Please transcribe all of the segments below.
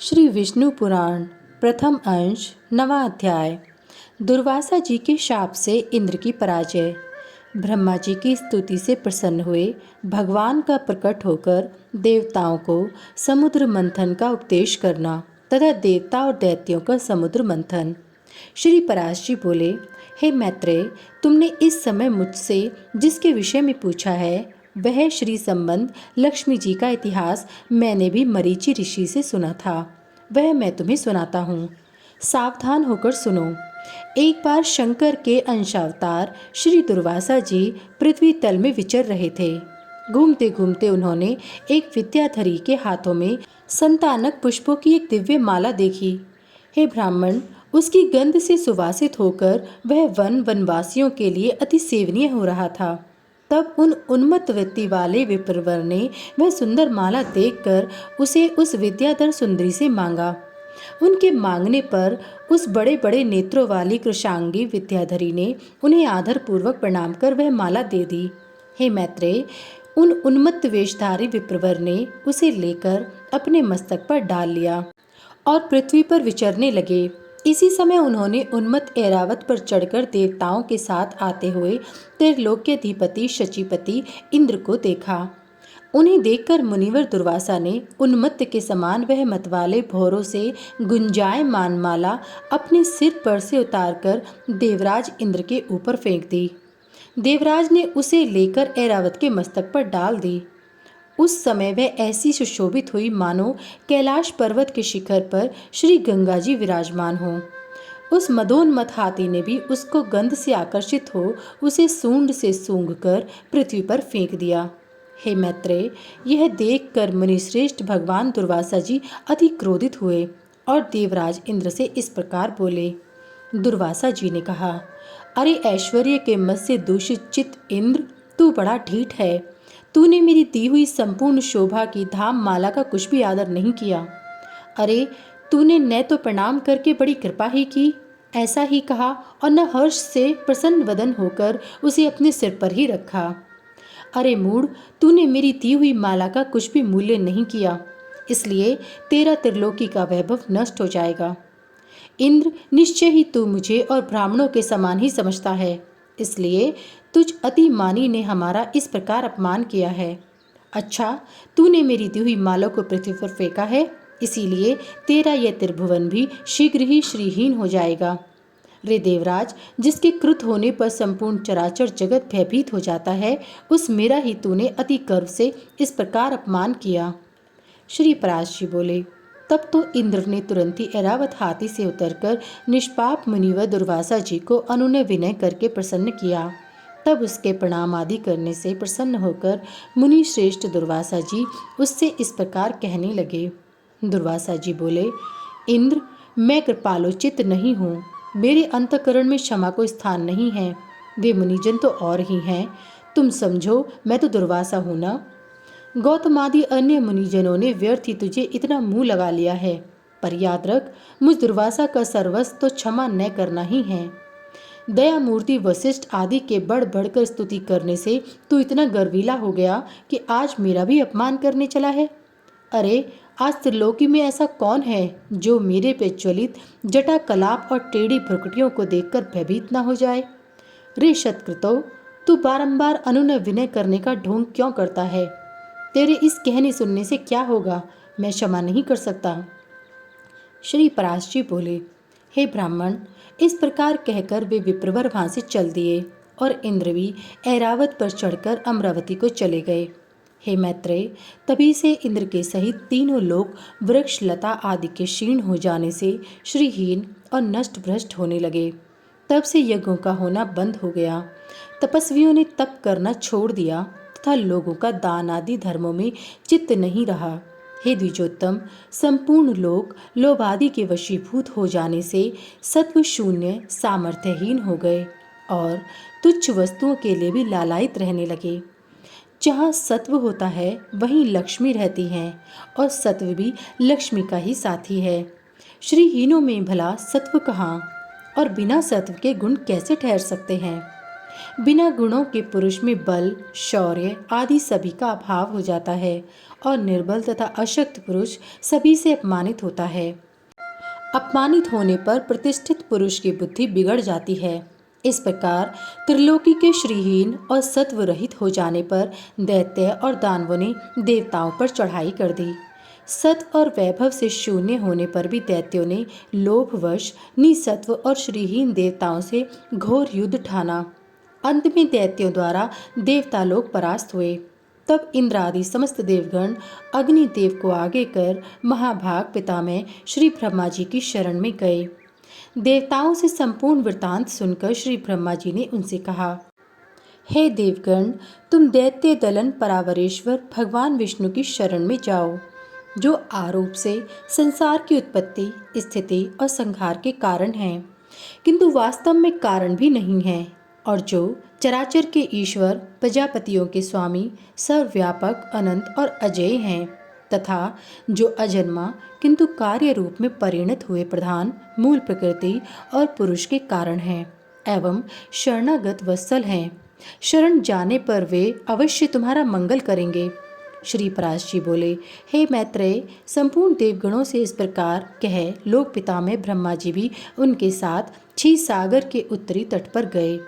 श्री विष्णु पुराण प्रथम अंश नवा अध्याय। दुर्वासा जी के शाप से इंद्र की पराजय। ब्रह्मा जी की स्तुति से प्रसन्न हुए भगवान का प्रकट होकर देवताओं को समुद्र मंथन का उपदेश करना तथा देवता और दैत्यों का समुद्र मंथन। श्री पराशर बोले, हे मैत्रेय, तुमने इस समय मुझसे जिसके विषय में पूछा है वह श्री संबंध लक्ष्मी जी का इतिहास मैंने भी मरीचि ऋषि से सुना था। वह मैं तुम्हें सुनाता हूँ, सावधान होकर सुनो। एक बार शंकर के अंशावतार श्री दुर्वासा जी पृथ्वी तल में विचर रहे थे। घूमते घूमते उन्होंने एक विद्याधरी के हाथों में संतानक पुष्पों की एक दिव्य माला देखी। हे ब्राह्मण, उसकी गंध से सुवासित होकर वह वनवासियों के लिए अति सेवनीय हो रहा था। तब उन उन्मत्त वृत्ति वाले विप्रवर ने वह सुंदर माला देखकर उसे उस विद्याधर सुंदरी से मांगा। उनके मांगने पर उस बड़े बड़े नेत्रों वाली कृशांगी विद्याधरी ने उन्हें आदर पूर्वक प्रणाम कर वह माला दे दी। हे मैत्रेय, उन उन्मत्त वेशधारी विप्रवर ने उसे लेकर अपने मस्तक पर डाल लिया और पृथ्वी पर विचरने लगे। इसी समय उन्होंने उन्मत्त ऐरावत पर चढ़कर देवताओं के साथ आते हुए त्रिलोक्याधिपति शचीपति इंद्र को देखा। उन्हें देखकर मुनिवर दुर्वासा ने उन्मत्त के समान वह मतवाले भौरों से गुंजायमान माला अपने सिर पर से उतारकर देवराज इंद्र के ऊपर फेंक दी। देवराज ने उसे लेकर ऐरावत के मस्तक पर डाल दी। उस समय वह ऐसी सुशोभित हुई मानो कैलाश पर्वत के शिखर पर श्री गंगा जी विराजमान हो। उस मदोन्मत्त हाथी ने भी उसको गंध से आकर्षित हो उसे सूंड से सूंघकर पृथ्वी पर फेंक दिया। हे मैत्रेय, यह देखकर मुनिश्रेष्ठ भगवान दुर्वासा जी अति क्रोधित हुए और देवराज इंद्र से इस प्रकार बोले। दुर्वासा जी ने कहा, अरे ऐश्वर्य के मद से दूषित चित्त इंद्र, तू बड़ा ढीठ है। तूने मेरी दी हुई संपूर्ण शोभा की धाम माला का कुछ भी आदर नहीं किया। अरे, तूने न तो प्रणाम करके बड़ी कृपा ही की, ऐसा ही कहा, और न हर्ष से प्रसन्न वदन होकर उसे अपने सिर पर ही रखा। अरे मूढ़, तूने मेरी दी हुई माला का कुछ भी मूल्य नहीं किया, इसलिए तेरा त्रिलोकी का वैभव नष्ट हो जाएगा। इंद्र, निश्चय ही तू मुझे और ब्राह्मणों के समान ही समझता है, इसलिए तुझ अति मानी ने हमारा इस प्रकार अपमान किया है। अच्छा, तूने मेरी दी हुई माला को पृथ्वी पर फेंका है, इसीलिए तेरा यह त्रिभुवन भी शीघ्र ही श्रीहीन हो जाएगा। रे देवराज, जिसके कृत होने पर संपूर्ण चराचर जगत भयभीत हो जाता है, उस मेरा ही तूने अति गर्व से इस प्रकार अपमान किया। श्री पराशर बोले, तब तो इंद्र ने तुरंत ही ऐरावत हाथी से उतरकर निष्पाप मुनिवर दुर्वासा जी को अनुनय विनय करके प्रसन्न किया। तब उसके प्रणाम आदि करने से प्रसन्न होकर मुनि श्रेष्ठ दुर्वासा जी उससे इस प्रकार कहने लगे। दुर्वासा जी बोले, इंद्र, मैं कृपालोचित नहीं हूँ, मेरे अंतःकरण में क्षमा को स्थान नहीं है। वे मुनिजन तो और ही हैं, तुम समझो मैं तो दुर्वासा हूँ ना। गौतम आदि अन्य मुनिजनों ने व्यर्थ ही तुझे इतना मुंह लगा लिया है, पर याद रख, मुझ दुर्वासा का सर्वस्व तो क्षमा न करना ही है। दया मूर्ति वशिष्ठ आदि के बढ़ बढ़कर स्तुति करने से तू इतना गर्वीला हो गया कि आज मेरा भी अपमान करने चला है। अरे, आज त्रिलोकी में ऐसा कौन है जो मेरे पे ज्वलित जटा कलाप और टेढ़ी भ्रुकुटियों को देखकर भयभीत ना हो जाए। रे शतकृतो, तू बारंबार अनुनय विनय करने का ढोंग क्यों करता है? तेरे इस कहने सुनने से क्या होगा, मैं क्षमा नहीं कर सकता। श्री पराशर बोले, हे ब्राह्मण, इस प्रकार कहकर वे विप्रवर वहां से चल दिए और इंद्र भी ऐरावत पर चढ़कर अमरावती को चले गए। हे मैत्रेय, तभी से इंद्र के सहित तीनों लोग वृक्ष लता आदि के क्षीण हो जाने से श्रीहीन और नष्ट भ्रष्ट होने लगे। तब से यज्ञों का होना बंद हो गया, तपस्वियों ने तप करना छोड़ दिया तथा लोगों का दान आदि धर्मों में चित्त नहीं रहा। हे द्विजोत्तम, संपूर्ण लोग लोभ आदि के वशीभूत हो जाने से सत्व शून्य सामर्थ्यहीन हो गए और तुच्छ वस्तुओं के लिए भी लालायित रहने लगे। जहाँ सत्व होता है वहीं लक्ष्मी रहती हैं और सत्व भी लक्ष्मी का ही साथी है। श्रीहीनों में भला सत्व कहाँ, और बिना सत्व के गुण कैसे ठहर सकते हैं? बिना गुणों के पुरुष में बल, शौर्य आदि सभी का अभाव हो जाता है और निर्बल तथा अशक्त पुरुष सभी से अपमानित होता है। अपमानित होने पर प्रतिष्ठित पुरुष की बुद्धि बिगड़ जाती है। इस प्रकार त्रिलोकी के श्रीहीन और सत्व रहित हो जाने पर दैत्य और दानवों ने देवताओं पर चढ़ाई कर दी। सत्व और वैभव से शून्य होने पर भी दैत्यों ने लोभवश निसत्व और श्रीहीन देवताओं से घोर युद्ध ठाना। अंत में दैत्यों द्वारा देवता लोग परास्त हुए। तब इंद्र आदि समस्त देवगण अग्निदेव को आगे कर महाभाग पितामह श्री ब्रह्मा जी की शरण में गए। देवताओं से संपूर्ण वृतांत सुनकर श्री ब्रह्मा जी ने उनसे कहा, हे देवगण, तुम दैत्य दलन परावरेश्वर भगवान विष्णु की शरण में जाओ, जो आरूप से संसार की उत्पत्ति, स्थिति और संहार के कारण हैं, किंतु वास्तव में कारण भी नहीं है, और जो चराचर के ईश्वर, प्रजापतियों के स्वामी, सर्वव्यापक, अनंत और अजेय हैं, तथा जो अजन्मा किंतु कार्य रूप में परिणत हुए प्रधान, मूल प्रकृति और पुरुष के कारण हैं, एवं शरणागत वत्सल हैं। शरण जाने पर वे अवश्य तुम्हारा मंगल करेंगे। श्री पराश जी बोले, हे मैत्रेय, संपूर्ण देवगणों से इस प्रकार कह लोक पितामह ब्रह्मा जी भी उनके साथ क्षीर सागर के उत्तरी तट पर गए।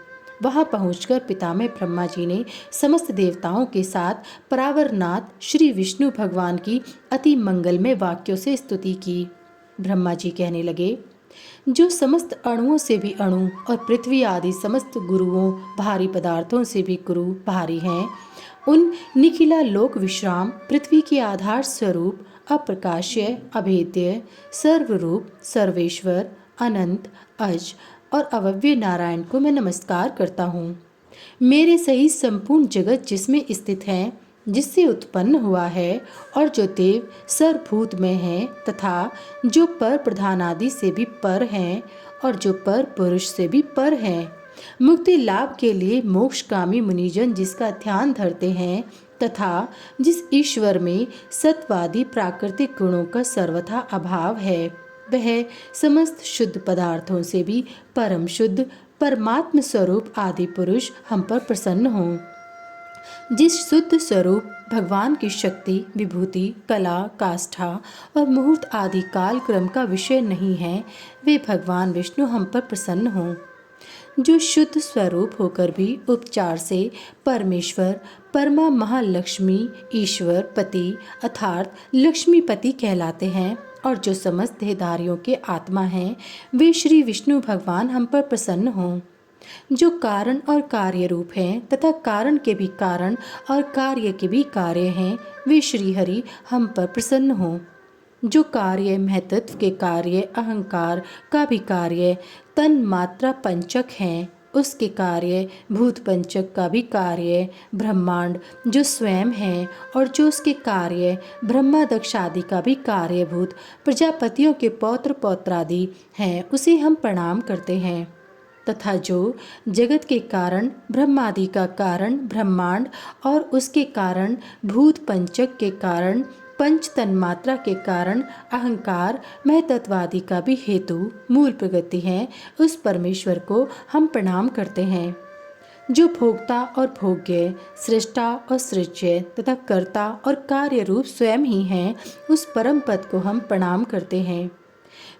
वहां पहुंचकर पितामह ब्रह्मा जी ने समस्त देवताओं के साथ परावरनाथ श्री विष्णु भगवान की अति मंगलमय वाक्यों से स्तुति की। ब्रह्मा जी कहने लगे, जो समस्त अणुओं से भी अणु और पृथ्वी आदि समस्त गुरुओं, भारी पदार्थों से भी गुरु भारी हैं, उन निखिला लोक विश्राम पृथ्वी के आधार स्वरूप अप्रकाश्य, अभेद्य, सर्वरूप, सर्वेश्वर, अनंत, अज और अव्यय नारायण को मैं नमस्कार करता हूँ। मेरे सहित संपूर्ण जगत जिसमें स्थित है, जिससे उत्पन्न हुआ है, और जो देव सर्वभूत में हैं, तथा जो पर प्रधान आदि से भी पर हैं, और जो पर पुरुष से भी पर हैं, मुक्ति लाभ के लिए मोक्षकामी मुनिजन जिसका ध्यान धरते हैं, तथा जिस ईश्वर में सत्वादि प्राकृतिक गुणों का सर्वथा अभाव है, वह समस्त शुद्ध पदार्थों से भी परम शुद्ध परमात्म स्वरूप आदि पुरुष हम पर प्रसन्न हों। जिस शुद्ध स्वरूप भगवान की शक्ति, विभूति, कला, काष्ठा और मुहूर्त आदि काल क्रम का विषय नहीं है, वे भगवान विष्णु हम पर प्रसन्न हों। जो शुद्ध स्वरूप होकर भी उपचार से परमेश्वर, परमा महालक्ष्मी, ईश्वर पति अर्थात लक्ष्मीपति कहलाते हैं, और जो समस्त देहधारियों के आत्मा हैं, वे श्री विष्णु भगवान हम पर प्रसन्न हों। जो कारण और कार्य रूप हैं तथा कारण के भी कारण और कार्य के भी कार्य हैं, वे श्री हरि हम पर प्रसन्न हों। जो कार्य महतत्व के कार्य, अहंकार का भी कार्य, तन मात्रा पंचक हैं, उसके कार्य, भूत पंचक का भी कार्य, ब्रह्मांड जो स्वयं है, और जो उसके कार्य, ब्रह्मा दक्ष आदि का भी कार्यभूत, प्रजापतियों के पौत्र पौत्रादि हैं, उसे हम प्रणाम करते हैं। तथा जो जगत के कारण, ब्रह्मादि का कारण ब्रह्मांड, और उसके कारण भूत पंचक के कारण, पंच तन्मात्रा के कारण अहंकार, महतत्वादि का भी हेतु, मूल प्रगति है, उस परमेश्वर को हम प्रणाम करते हैं। जो भोक्ता और भोग्य, सृष्टा और सृज्य तथा कर्ता और कार्य रूप स्वयं ही हैं, उस परम पद को हम प्रणाम करते हैं।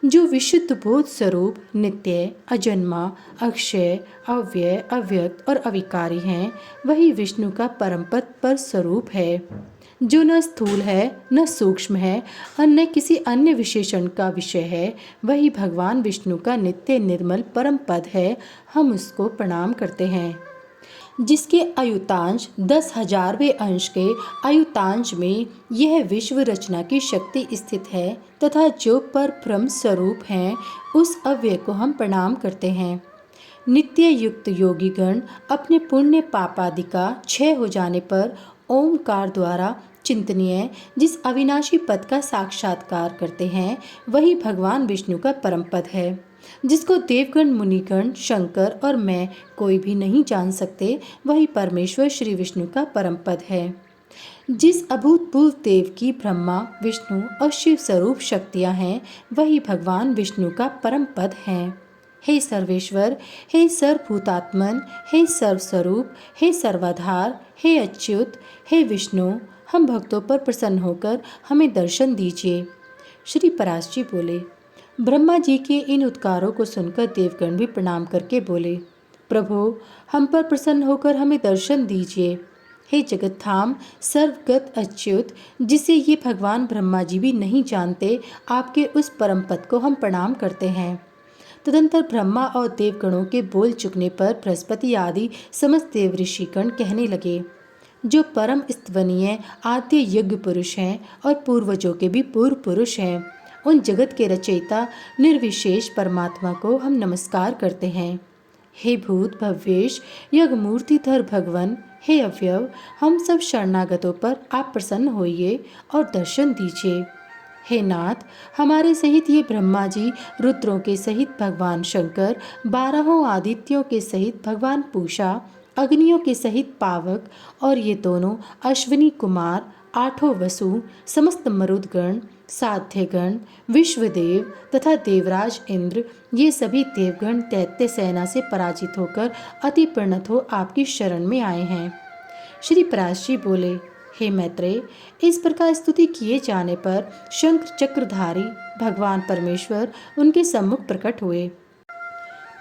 जो विशुद्ध बोध स्वरूप, नित्य, अजन्मा, अक्षय, अव्यय, अव्यक्त और अविकारी हैं, वही विष्णु का परम पद पर स्वरूप है। जो न स्थूल है, न सूक्ष्म है, और न किसी अन्य विशेषण का विषय है, वही भगवान विष्णु का नित्य निर्मल परम पद है, हम उसको प्रणाम करते हैं। जिसके आयुतांश 10,000वें अंश के आयुतांश में यह विश्व रचना की शक्ति स्थित है, तथा जो पर ब्रह्म स्वरूप हैं, उस अव्यय को हम प्रणाम करते हैं। नित्य युक्त योगीगण अपने पुण्य पापादि का क्षय हो जाने पर ओमकार द्वारा चिंतनीय जिस अविनाशी पद का साक्षात्कार करते हैं, वही भगवान विष्णु का परम पद है, जिसको देवगण, मुनिगण, शंकर और मैं कोई भी नहीं जान सकते, वही परमेश्वर श्री विष्णु का परम पद है। जिस अभूतपूर्व देव की ब्रह्मा, विष्णु और शिव स्वरूप शक्तियां हैं, वही भगवान विष्णु का परम पद है। हे सर्वेश्वर, हे सर्वभूतात्मन, हे सर्वस्वरूप, हे सर्वाधार, हे अच्युत, हे विष्णु, हम भक्तों पर प्रसन्न होकर हमें दर्शन दीजिए। श्री पराशर जी बोले। ब्रह्मा जी के इन उद्गारों को सुनकर देवगण भी प्रणाम करके बोले, प्रभु, हम पर प्रसन्न होकर हमें दर्शन दीजिए। हे जगतधाम सर्वगत अच्युत, जिसे ये भगवान ब्रह्मा जी भी नहीं जानते, आपके उस परम पद को हम प्रणाम करते हैं। तदंतर ब्रह्मा और देवगणों के बोल चुकने पर बृहस्पति आदि समस्त देव ऋषिगण कहने लगे, जो परम स्तवनीय आद्य यज्ञ पुरुष हैं और पूर्वजों के भी पूर्व पुरुष हैं, उन जगत के रचयिता निर्विशेष परमात्मा को हम नमस्कार करते हैं। हे भूत भव्येश यज्ञमूर्तिधर भगवन, हे अव्यव, हम सब शरणागतों पर आप प्रसन्न होइए और दर्शन दीजिए। हे नाथ, हमारे सहित ये ब्रह्मा जी, रुद्रों के सहित भगवान शंकर, 12 आदित्यों के सहित भगवान पूषा, अग्नियों के सहित पावक और ये दोनों अश्विनी कुमार, 8 वसु, समस्त मरुदगण, साध्यगण, विश्वदेव तथा देवराज इंद्र, ये सभी देवगण दैत्य सेना से पराजित होकर अति प्रणत हो आपकी शरण में आए हैं। श्री पराशर जी बोले, हे मैत्रेय, इस प्रकार स्तुति किए जाने पर शंख चक्रधारी भगवान परमेश्वर उनके सम्मुख प्रकट हुए।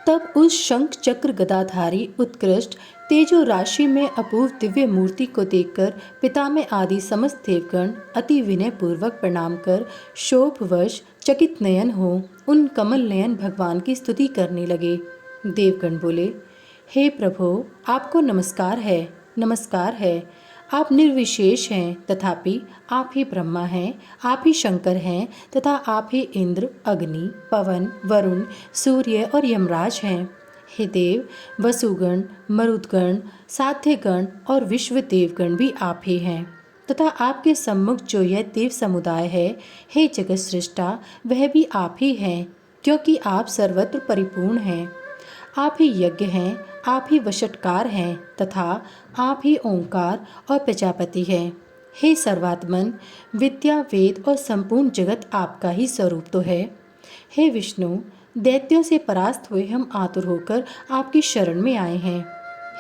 तब उस शंख चक्र गदाधारी उत्कृष्ट तेजो राशि में अपूर्व दिव्य मूर्ति को देखकर पितामह आदि समस्त देवगण अति विनय पूर्वक प्रणाम कर शोभवश चकित नयन हो उन कमल नयन भगवान की स्तुति करने लगे। देवगण बोले, हे प्रभु, आपको नमस्कार है, नमस्कार है। आप निर्विशेष हैं, तथापि आप ही ब्रह्मा हैं, आप ही शंकर हैं तथा आप ही इंद्र, अग्नि, पवन, वरुण, सूर्य और यमराज हैं। हे देव, वसुगण, मरुदगण, साध्यगण और विश्व देवगण भी आप ही हैं तथा आपके सम्मुख जो यह देव समुदाय है, हे जगत सृष्टा, वह भी आप ही हैं, क्योंकि आप सर्वत्र परिपूर्ण हैं। आप ही यज्ञ हैं, आप ही वशटकार हैं तथा आप ही ओंकार और प्रजापति हैं। हे सर्वात्मन, विद्या, वेद और संपूर्ण जगत आपका ही स्वरूप तो है। हे विष्णु, दैत्यों से परास्त हुए हम आतुर होकर आपकी शरण में आए हैं।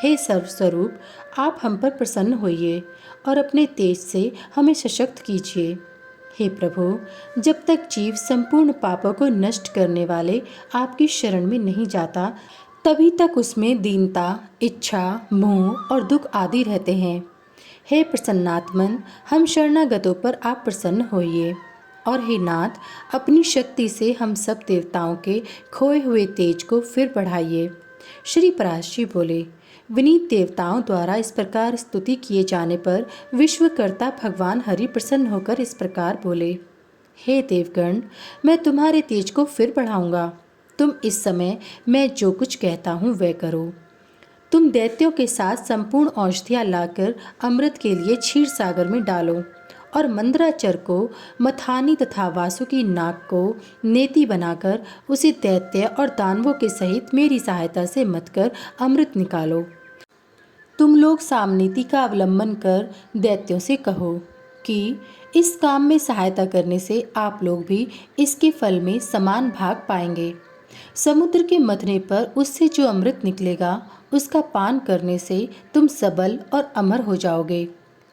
हे सर्वस्वरूप, आप हम पर प्रसन्न होइए और अपने तेज से हमें सशक्त कीजिए। हे प्रभु, जब तक जीव संपूर्ण पापों को नष्ट करने वाले आपकी शरण में नहीं जाता, तभी तक उसमें दीनता, इच्छा, मोह और दुख आदि रहते हैं। हे प्रसन्नात्मन, हम शरणागतों पर आप प्रसन्न होइए और हे नाथ, अपनी शक्ति से हम सब देवताओं के खोए हुए तेज को फिर बढ़ाइए। श्री पराशर जी बोले, विनीत देवताओं द्वारा इस प्रकार स्तुति किए जाने पर विश्वकर्ता भगवान हरि प्रसन्न होकर इस प्रकार बोले, हे देवगण, मैं तुम्हारे तेज को फिर बढ़ाऊंगा। तुम इस समय मैं जो कुछ कहता हूँ वह करो। तुम दैत्यों के साथ संपूर्ण औषधियाँ लाकर अमृत के लिए क्षीर सागर में डालो और मंदराचर को मथानी तथा वासुकी नाग को नेति बनाकर उसे दैत्य और दानवों के सहित मेरी सहायता से मत कर अमृत निकालो। तुम लोग सामनीति का अवलंबन कर दैत्यों से कहो कि इस काम में सहायता करने से आप लोग भी इसके फल में समान भाग पाएंगे। समुद्र के मथने पर उससे जो अमृत निकलेगा, उसका पान करने से तुम सबल और अमर हो जाओगे।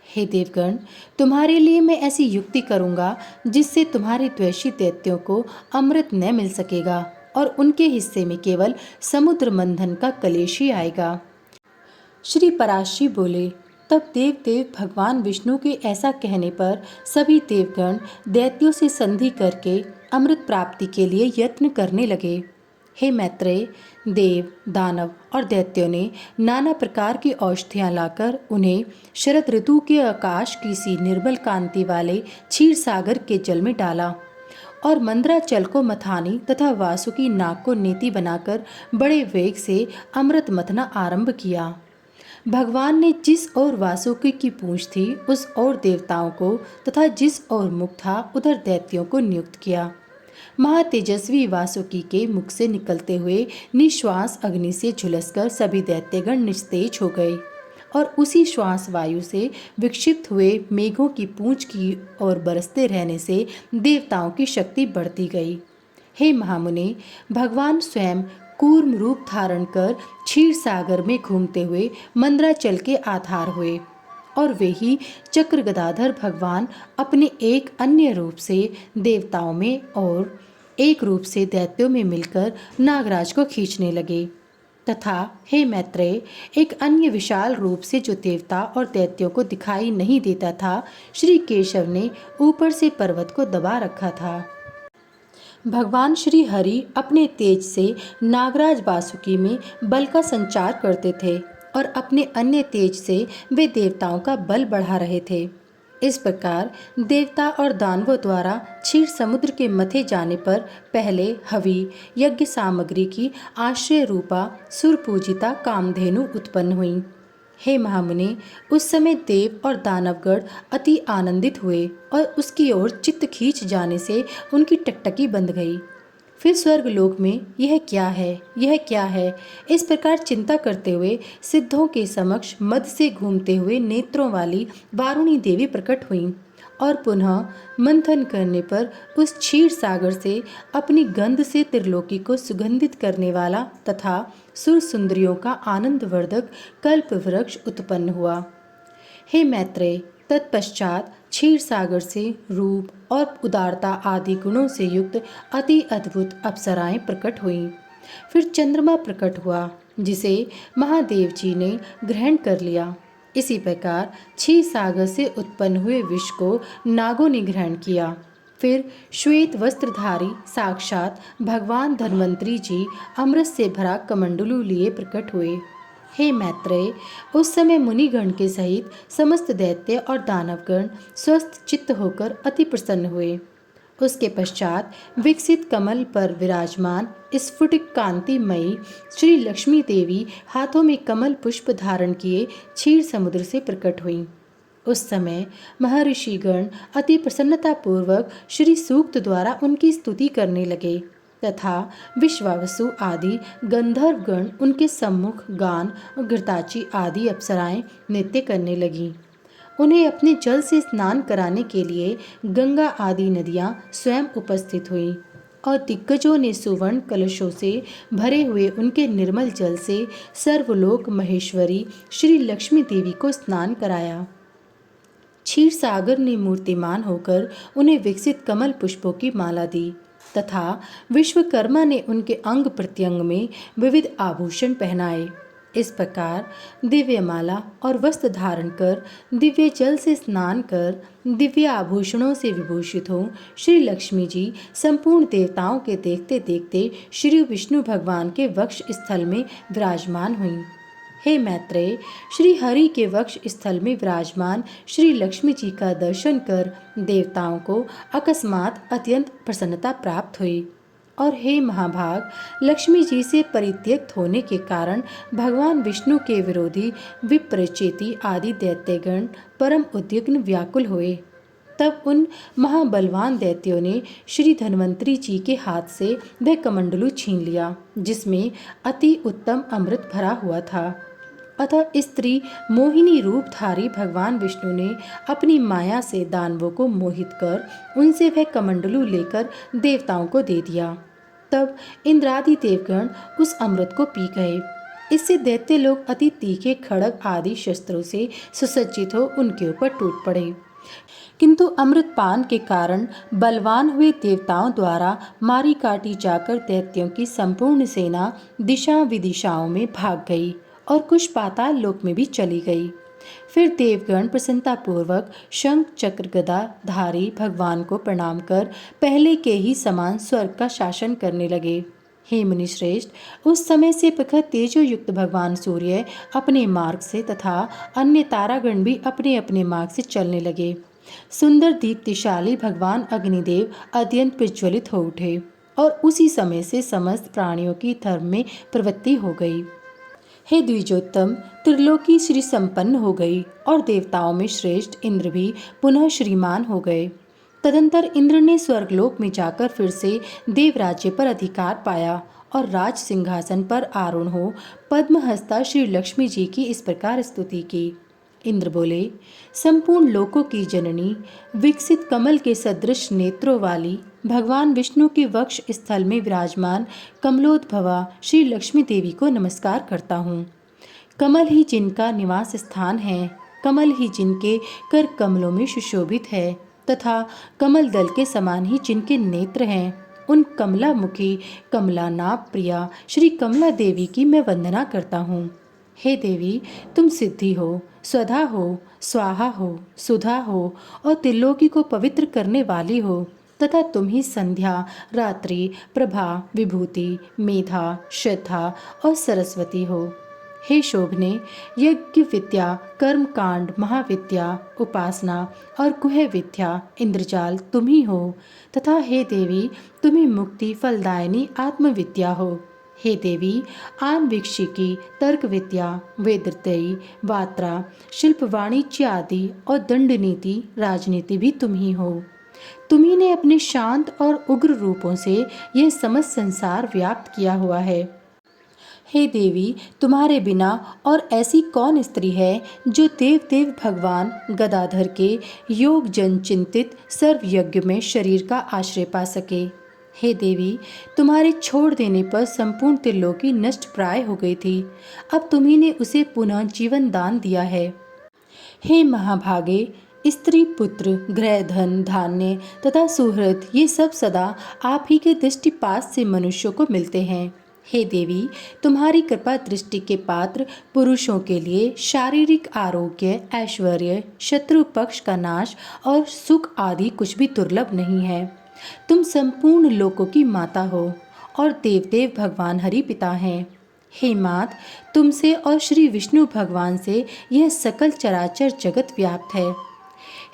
हे देवगण, तुम्हारे लिए मैं ऐसी युक्ति करूँगा जिससे तुम्हारे द्वेषी दैत्यों को अमृत न मिल सकेगा और उनके हिस्से में केवल समुद्र मंथन का कलेश ही आएगा। श्री पराशर जी बोले, तब देव भगवान विष्णु के ऐसा कहने पर सभी देवगण दैत्यों से संधि करके अमृत प्राप्ति के लिए यत्न करने लगे। हे मैत्रेय, देव, दानव और दैत्यों ने नाना प्रकार की औषधियाँ लाकर उन्हें शरद ऋतु के आकाश की सी निर्मल कांति वाले क्षीर सागर के जल में डाला और मंदराचल को मथानी तथा वासुकी नाग को नेति बनाकर बड़े वेग से अमृत मथना आरंभ किया। भगवान ने जिस ओर वासुकी की पूंछ थी उस ओर देवताओं को तथा जिस ओर मुख था उधर दैत्यों को नियुक्त किया। महातेजस्वी वासुकी के मुख से निकलते हुए निश्वास अग्नि से झुलसकर सभी दैत्यगण निस्तेज हो गए और उसी श्वास वायु से विक्षिप्त हुए मेघों की पूंछ की ओर बरसते रहने से देवताओं की शक्ति बढ़ती गई। हे महामुनि, भगवान स्वयं कूर्म रूप धारण कर क्षीर सागर में घूमते हुए मंद्राचल के आधार हुए, और वे ही चक्र गदाधर भगवान अपने एक अन्य रूप से देवताओं में और एक रूप से दैत्यों में मिलकर नागराज को खींचने लगे। तथा हे मैत्रेय, एक अन्य विशाल रूप से जो देवता और दैत्यों को दिखाई नहीं देता था, श्री केशव ने ऊपर से पर्वत को दबा रखा था। भगवान श्री हरि अपने तेज से नागराज वासुकी में बल का संचार करते थे और अपने अन्य तेज से वे देवताओं का बल बढ़ा रहे थे। इस प्रकार देवता और दानवों द्वारा क्षीर समुद्र के मथे जाने पर पहले हवि यज्ञ सामग्री की आश्रय रूपा सुरपूजिता कामधेनु उत्पन्न हुई। हे महामुनि, उस समय देव और दानवगण अति आनंदित हुए और उसकी ओर चित्त खींच जाने से उनकी टकटकी बंध गई। फिर स्वर्गलोक में यह क्या है, यह क्या है, इस प्रकार चिंता करते हुए सिद्धों के समक्ष मद से घूमते हुए नेत्रों वाली वारुणी देवी प्रकट हुईं और पुनः मंथन करने पर उस क्षीर सागर से अपनी गंध से त्रिलोकी को सुगंधित करने वाला तथा सुर सुंदरियों का आनंदवर्धक कल्प वृक्ष उत्पन्न हुआ। हे मैत्रेय, तत्पश्चात क्षीर सागर से रूप और उदारता आदि गुणों से युक्त अति अद्भुत अप्सराएं प्रकट हुईं। फिर चंद्रमा प्रकट हुआ, जिसे महादेव जी ने ग्रहण कर लिया। इसी प्रकार क्षीर सागर से उत्पन्न हुए विष को नागों ने ग्रहण किया। फिर श्वेत वस्त्रधारी साक्षात भगवान धन्वंतरी जी अमृत से भरा कमंडलू लिए प्रकट हुए। हे मैत्रेय, उस समय मुनिगण के सहित समस्त दैत्य और दानवगण स्वस्थ चित्त होकर अति प्रसन्न हुए। उसके पश्चात विकसित कमल पर विराजमान स्फुटिक कांतिमयी श्री लक्ष्मी देवी हाथों में कमल पुष्प धारण किए क्षीर समुद्र से प्रकट हुईं। उस समय महर्षिगण अति प्रसन्नतापूर्वक श्री सूक्त द्वारा उनकी स्तुति करने लगे तथा विश्वावसु आदि गंधर्वगण उनके सम्मुख गान और घृताची आदि अप्सराएं नृत्य करने लगीं। उन्हें अपने जल से स्नान कराने के लिए गंगा आदि नदियां स्वयं उपस्थित हुईं और दिग्गजों ने सुवर्ण कलशों से भरे हुए उनके निर्मल जल से सर्वलोक महेश्वरी श्री लक्ष्मी देवी को स्नान कराया। क्षीर सागर ने मूर्तिमान होकर उन्हें विकसित कमल पुष्पों की माला दी तथा विश्वकर्मा ने उनके अंग प्रत्यंग में विविध आभूषण पहनाए। इस प्रकार दिव्य माला और वस्त्र धारण कर, दिव्य जल से स्नान कर, दिव्य आभूषणों से विभूषित हो श्री लक्ष्मी जी संपूर्ण देवताओं के देखते देखते श्री विष्णु भगवान के वक्ष स्थल में विराजमान हुईं। हे मैत्रेय, श्री हरि के वक्ष स्थल में विराजमान श्री लक्ष्मी जी का दर्शन कर देवताओं को अकस्मात अत्यंत प्रसन्नता प्राप्त हुई। और हे महाभाग, लक्ष्मी जी से परित्यक्त होने के कारण भगवान विष्णु के विरोधी विप्रचेती आदि दैत्यगण परम उद्विग्न व्याकुल हुए। तब उन महाबलवान दैत्यों ने श्री धन्वंतरी जी के हाथ से वह कमंडलू छीन लिया जिसमें अति उत्तम अमृत भरा हुआ था। अतः स्त्री मोहिनी रूपधारी भगवान विष्णु ने अपनी माया से दानवों को मोहित कर उनसे वह कमंडलू लेकर देवताओं को दे दिया। तब इंद्रादि देवगण उस अमृत को पी गए। इससे दैत्य लोग अति तीखे खड़ग आदि शस्त्रों से सुसज्जित हो उनके ऊपर टूट पड़े, किंतु अमृत पान के कारण बलवान हुए देवताओं द्वारा मारी काटी जाकर दैत्यों की संपूर्ण सेना दिशा विदिशाओं में भाग गई और कुछ पाताल लोक में भी चली गई। फिर देवगण प्रसन्नतापूर्वक शंख चक्र गदा धारी भगवान को प्रणाम कर पहले के ही समान स्वर्ग का शासन करने लगे। हे मुनिश्रेष्ठ, उस समय से प्रखर तेजो युक्त भगवान सूर्य अपने मार्ग से तथा अन्य तारागण भी अपने अपने मार्ग से चलने लगे। सुंदर दीप्तिशाली भगवान अग्निदेव अत्यंत प्रज्वलित हो उठे और उसी समय से समस्त प्राणियों की धर्म में प्रवृत्ति हो गई। हे द्विजोत्तम, त्रिलोकी श्री संपन्न हो गई और देवताओं में श्रेष्ठ इंद्र भी पुनः श्रीमान हो गए। तदंतर इंद्र ने स्वर्गलोक में जाकर फिर से देवराज्य पर अधिकार पाया और राज सिंहासन पर आरूढ़ हो पद्महस्ता श्री लक्ष्मी जी की इस प्रकार स्तुति की। इंद्र बोले, संपूर्ण लोकों की जननी, विकसित कमल के सदृश नेत्रों वाली, भगवान विष्णु के वक्ष स्थल में विराजमान कमलोद्भवा श्री लक्ष्मी देवी को नमस्कार करता हूँ। कमल ही जिनका निवास स्थान है, कमल ही जिनके कर कमलों में सुशोभित है तथा कमल दल के समान ही जिनके नेत्र हैं, उन कमला मुखी कमला नाभ प्रिया श्री कमला देवी की मैं वंदना करता हूँ। हे देवी, तुम सिद्धि हो, स्वधा हो, स्वाहा हो, सुधा हो और त्रिलोकी को पवित्र करने वाली हो तथा तुम ही संध्या, रात्रि, प्रभा, विभूति, मेधा, श्रद्धा और सरस्वती हो। हे शोभने, यज्ञ विद्या, कर्म कांड, महाविद्या, उपासना और गुह्य विद्या, इंद्रजाल तुम ही हो तथा हे देवी, तुम ही मुक्ति फलदायिनी आत्मविद्या हो। हे देवी, आन्वीक्षिकी, तर्क विद्या, वेदत्रयी, वात्रा, शिल्प, वाणिज्य आदि और दंड नीति, राजनीति भी तुम ही हो। तुम्ही ने अपने शांत और उग्र रूपों से यह समस्त संसार व्याप्त किया हुआ है। हे देवी, तुम्हारे बिना और ऐसी कौन स्त्री है जो देव देव भगवान गदाधर के योग जन चिंतित सर्व यज्ञ में शरीर का आश्रय पा सके। हे देवी, तुम्हारे छोड़ देने पर संपूर्ण त्रिलोकी नष्ट प्राय हो गई थी, अब तुम्ही ने उसे पुनः जीवन दान दिया है। हे महाभागे, स्त्री, पुत्र, गृह, धन, धान्य तथा सुहृद ये सब सदा आप ही के दृष्टिपात से मनुष्यों को मिलते हैं। हे देवी, तुम्हारी कृपा दृष्टि के पात्र पुरुषों के लिए शारीरिक आरोग्य, ऐश्वर्य, शत्रु पक्ष का नाश और सुख आदि कुछ भी दुर्लभ नहीं है। तुम संपूर्ण लोकों की माता हो और देव देव भगवान हरि पिता हैं। हे मात, तुमसे और श्री विष्णु भगवान से यह सकल चराचर जगत व्याप्त है।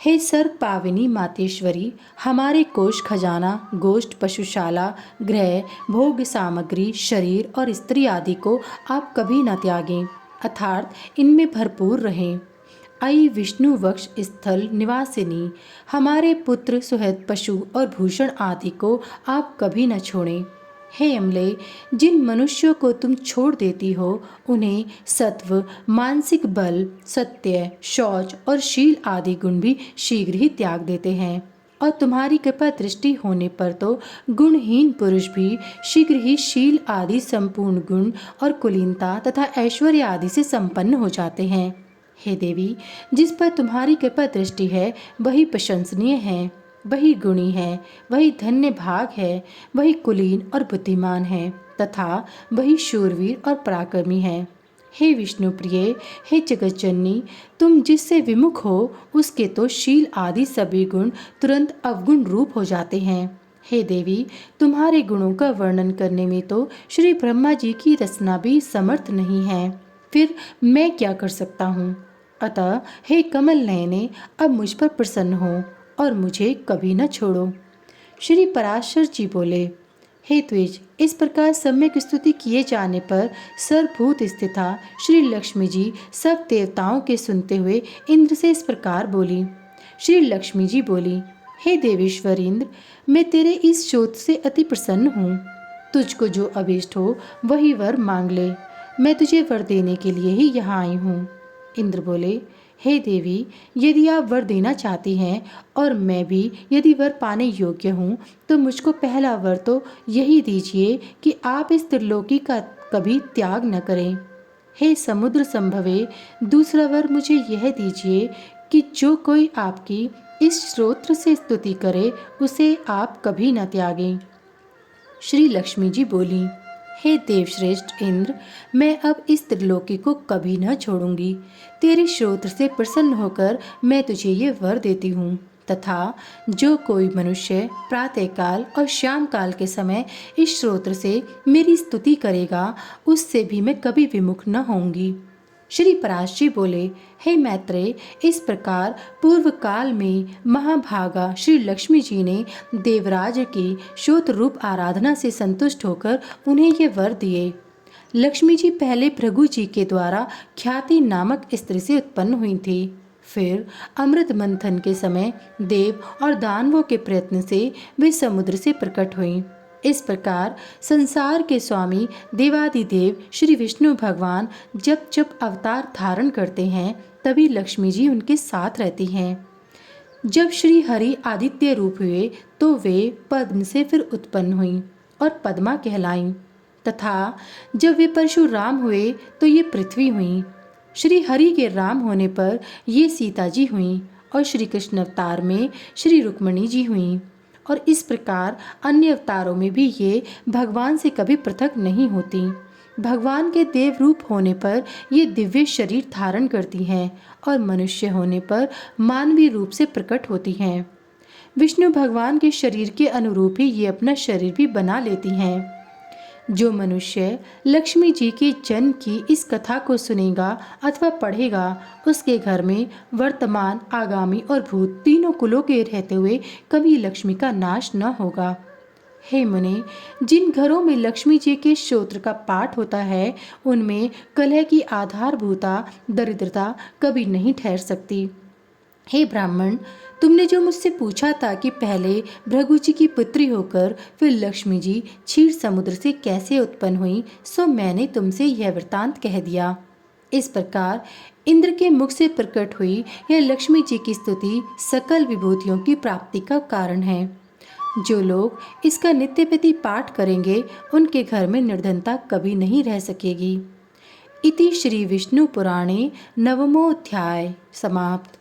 हे सर्व पाविनी मातेश्वरी, हमारे कोष खजाना, गोष्ठ, पशुशाला, गृह, भोग सामग्री, शरीर और स्त्री आदि को आप कभी न त्यागें, अर्थात इनमें भरपूर रहें। आई विष्णु वक्ष स्थल निवासिनी, हमारे पुत्र, सुहृद, पशु और भूषण आदि को आप कभी न छोड़ें। हे अम्ले, जिन मनुष्यों को तुम छोड़ देती हो उन्हें सत्व, मानसिक बल, सत्य, शौच और शील आदि गुण भी शीघ्र ही त्याग देते हैं और तुम्हारी कृपा दृष्टि होने पर तो गुणहीन पुरुष भी शीघ्र ही शील आदि संपूर्ण गुण और कुलीनता तथा ऐश्वर्य आदि से संपन्न हो जाते हैं। हे देवी, जिस पर तुम्हारी कृपा दृष्टि है वही प्रशंसनीय है, वही गुणी है, वही धन्य भाग है, वही कुलीन और बुद्धिमान है तथा वही शूरवीर और पराक्रमी है। हे विष्णु प्रिय, हे जगतजननी, तुम जिससे विमुख हो उसके तो शील आदि सभी गुण तुरंत अवगुण रूप हो जाते हैं। हे देवी, तुम्हारे गुणों का वर्णन करने में तो श्री ब्रह्मा जी की रचना भी समर्थ नहीं है, फिर मैं क्या कर सकता हूँ। अतः हे कमल नयने, अब मुझ पर प्रसन्न हो और मुझे कभी न छोड़ो। श्री पराशर जी बोले, हे द्विज, इस प्रकार सम्यक स्तुति किए जाने पर सर्वभूत स्थिता श्री लक्ष्मी जी सब देवताओं के सुनते हुए इंद्र से इस प्रकार बोली। श्री लक्ष्मी जी बोली, हे देवेश्वर इंद्र, मैं तेरे इस शोध से अति प्रसन्न हूँ। तुझको जो अभीष्ट हो वही वर मांग ले, मैं तुझे वर देने के लिए ही यहाँ आई हूँ। इंद्र बोले, हे देवी, यदि आप वर देना चाहती हैं और मैं भी यदि वर पाने योग्य हूँ तो मुझको पहला वर तो यही दीजिए कि आप इस त्रिलोकी का कभी त्याग न करें। हे समुद्र संभवे, दूसरा वर मुझे यह दीजिए कि जो कोई आपकी इस स्तोत्र से स्तुति करे उसे आप कभी न त्यागें। श्री लक्ष्मी जी बोली, हे देवश्रेष्ठ इंद्र, मैं अब इस त्रिलोकी को कभी न छोड़ूंगी। तेरे श्रोत्र से प्रसन्न होकर मैं तुझे ये वर देती हूँ तथा जो कोई मनुष्य प्रातःकाल और शाम काल के समय इस श्रोत्र से मेरी स्तुति करेगा उससे भी मैं कभी विमुख न होंगी। श्री पराशर जी बोले, हे मैत्रेय, इस प्रकार पूर्व काल में महाभागा श्री लक्ष्मी जी ने देवराज की श्रोत्र रूप आराधना से संतुष्ट होकर उन्हें ये वर दिए। लक्ष्मी जी पहले भृगु जी के द्वारा ख्याति नामक स्त्री से उत्पन्न हुई थी, फिर अमृत मंथन के समय देव और दानवों के प्रयत्न से वे समुद्र से प्रकट हुई। इस प्रकार संसार के स्वामी देवादिदेव श्री विष्णु भगवान जब जब अवतार धारण करते हैं तभी लक्ष्मी जी उनके साथ रहती हैं। जब श्री हरि आदित्य रूप हुए तो वे पद्म से फिर उत्पन्न हुईं और पद्मा कहलाईं, तथा जब वे परशुराम हुए तो ये पृथ्वी हुईं। श्री हरि के राम होने पर ये सीता जी हुईं और श्री कृष्ण अवतार में श्री रुक्मिणी जी हुईं। और इस प्रकार अन्य अवतारों में भी ये भगवान से कभी पृथक नहीं होती। भगवान के देव रूप होने पर ये दिव्य शरीर धारण करती हैं और मनुष्य होने पर मानवीय रूप से प्रकट होती हैं। विष्णु भगवान के शरीर के अनुरूप ही ये अपना शरीर भी बना लेती हैं। जो मनुष्य लक्ष्मी जी के जन्म की इस कथा को सुनेगा अथवा पढ़ेगा, उसके घर में वर्तमान, आगामी और भूत तीनों कुलों के रहते हुए कभी लक्ष्मी का नाश न होगा। हे मुने, जिन घरों में लक्ष्मी जी के स्तोत्र का पाठ होता है उनमें कलह की आधारभूता दरिद्रता कभी नहीं ठहर सकती। हे ब्राह्मण, तुमने जो मुझसे पूछा था कि पहले भृगु जी की पुत्री होकर फिर लक्ष्मी जी क्षीर समुद्र से कैसे उत्पन्न हुई, सो मैंने तुमसे यह वृत्तांत कह दिया। इस प्रकार इंद्र के मुख से प्रकट हुई यह लक्ष्मी जी की स्तुति सकल विभूतियों की प्राप्ति का कारण है। जो लोग इसका नित्य प्रति पाठ करेंगे उनके घर में निर्धनता कभी नहीं रह सकेगी। इति श्री विष्णु पुराणे नवमोऽध्याय समाप्त।